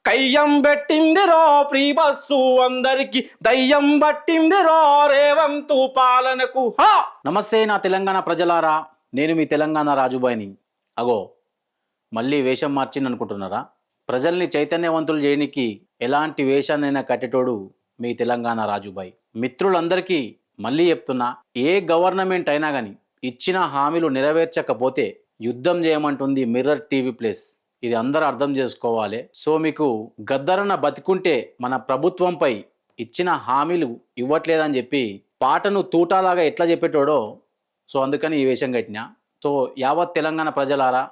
కయ్యం పెట్టిందిరో free bus అందరికి దయ్యం పట్టిందిరో రేవంతు పాలనకు. నమస్తే నా తెలంగాణ ప్రజలారా, నేను మీ తెలంగాణ రాజుబాయిని. అగో మళ్ళీ వేషం మార్చింది అనుకుంటున్నారా? ప్రజల్ని చైతన్యవంతులు చేయడానికి ఎలాంటి వేషాన్నైనా కట్టేటోడు మీ తెలంగాణ రాజుబాయి. మిత్రులందరికీ మళ్ళీ చెప్తున్నా, ఏ గవర్నమెంట్ అయినా కానీ ఇచ్చిన హామీలు నెరవేర్చకపోతే యుద్ధం చేయమంటుంది మిర్రర్ టీవీ ప్లస్. ఇది అందరూ అర్థం చేసుకోవాలి. సో మీకు గద్దరన్న బతికుంటే మన ప్రభుత్వంపై ఇచ్చిన హామీలు ఇవ్వట్లేదని చెప్పి పాటను తూటాలాగా ఎట్లా చెప్పేటోడో, సో అందుకని ఈ వేషం కట్టినా. సో యావత్ తెలంగాణ ప్రజలారా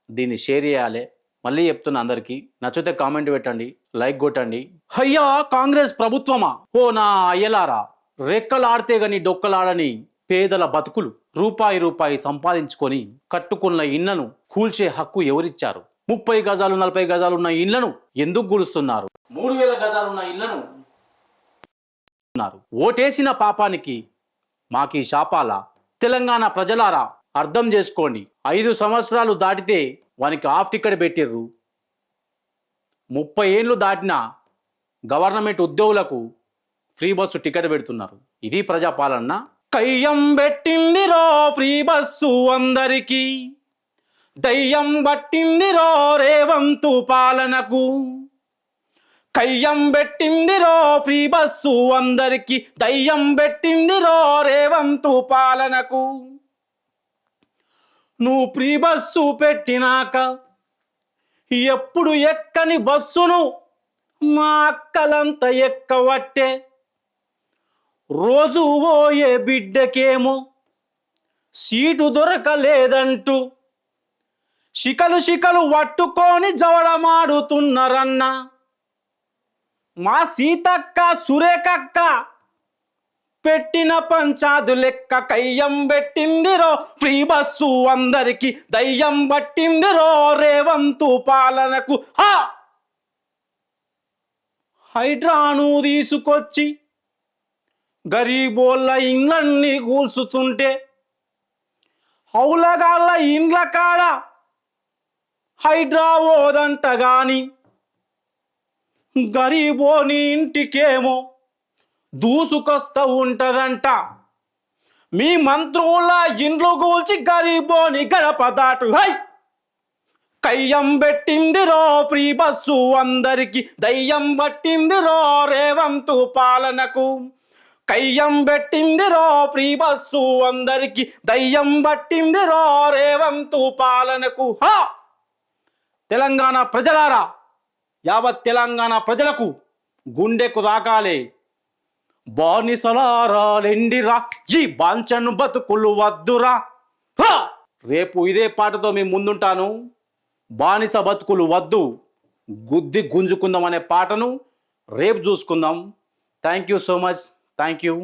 దీన్ని షేర్ చేయాలి. మళ్ళీ చెప్తున్నా, అందరికీ నచ్చితే కామెంట్ పెట్టండి, లైక్ కొట్టండి. అయ్యా కాంగ్రెస్ ప్రభుత్వమా, ఓ నా అయ్యలారా, రెక్కలాడితే గాని డొక్కలాడని పేదల బతుకులు రూపాయి రూపాయి సంపాదించుకొని కట్టుకున్న ఇళ్లను కూల్చే హక్కు ఎవరిచ్చారు? 30 గజాలు 40 గజాలున్న ఇళ్లను ఎందుకు కూలుస్తున్నారు? 3000 గజాలున్న ఇళ్లను ఓటేసిన పాపానికి మాకీ శాపాల? తెలంగాణ ప్రజలారా అర్థం చేసుకోండి. 5 సంవత్సరాలు దాటితే వానికి హాఫ్ టికెట్ పెట్టిర్రు. 30 ఏళ్ళు దాటిన గవర్నమెంట్ ఉద్యోగులకు ఫ్రీ బస్సు టికెట్ పెడుతున్నారు. ఇది ప్రజాపాలన. కయ్యం పెట్టిందిరో ఫ్రీ బస్సు అందరికి దయ్యం పట్టిందిరో రేవంతు పాలనకు. కయ్యం పెట్టిందిరో ఫ్రీ బస్సు అందరికి దయ్యం పెట్టిందిరో రేవంతు పాలనకు. నువ్వు ఫ్రీ బస్సు పెట్టినాక ఎప్పుడు ఎక్కని బస్సును మా అక్కలంతా ఎక్కవట్టే. రోజు పోయే బిడ్డకేమో సీటు దొరకలేదంటూ శికలు శికలు పట్టుకొని జవడమాడుతున్నారన్న. మా సీతక్క సురేఖక్క పెట్టిన పంచాదు లెక్క కయ్యం పెట్టిందిరో ఫ్రీ బస్సు అందరికి దయ్యం పట్టిందిరో రేవంతు పాలనకు. హైడ్రాను తీసుకొచ్చి గరీబోళ్ళ ఇండ్లన్నీ కూల్చుతుంటే హౌలగాళ్ళ ఇండ్ల కాడ హైడ్రా ఓదంట గాని గరీబోని ఇంటికేమో దూసుకొస్తా ఉంటదంట. మీ మంత్రుల ఇండ్లు కూల్చి గరీబోని గడప దాటు. హై కయ్యం పెట్టిందిరో ఫ్రీ బస్సు అందరికి దయ్యం పట్టిందిరో రేవంతు పాలనకు. కయ్యం పెట్టిందిరో ఫ్రీ బస్సు అందరికి దయ్యం పట్టిందిరో రేవంతు పాలనకు. తెలంగాణ ప్రజలారా, యావత్ తెలంగాణ ప్రజలకు గుండెకు తాకాలే. బానిసలారాలెండిరా, ఈ బాంచను బతుకులు వద్దురా. రేపు ఇదే పాటతో మీ ముందుంటాను. బానిస బతుకులు వద్దు, గుద్ది గుంజుకుందాం అనే పాటను రేపు చూసుకుందాం. Thank you so much. Thank you.